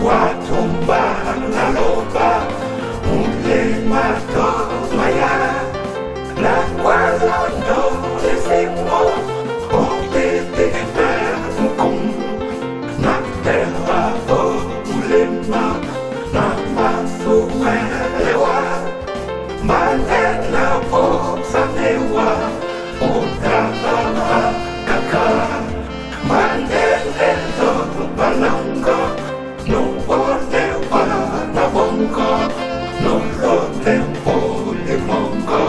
Tumba la Loba, un lemato maya, la guardando le semo, o te per un cum, na terra o ulema, na masu elewa, manela o sanewa, o tava kaka, manela balongo. No volevo la bongo, non lo tempo di mongo,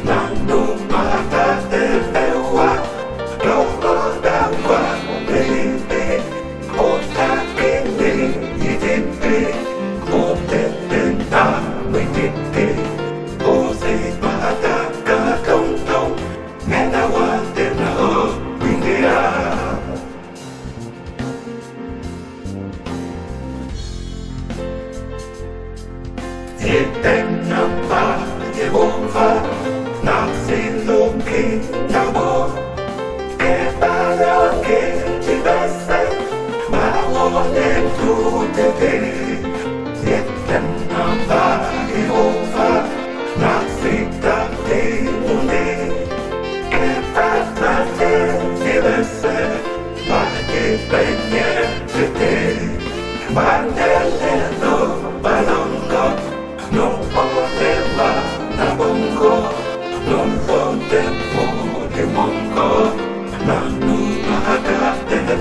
non mata de lewa, lobo d'acqua, baby, o tacchini, i tempi, o te tenta, mi titti, o si patacca tonton, me la guardi na o, quindi e tenna pa che bomba nasce lungi na bo che parla che ti veste ma vuole tutte te e tenna pa che bomba nasce da te un'e che parla che ti veste ma che pegne di te ma nell'eno balongo non voleva la bongo, non lo tempo di mongo, la luna cade nel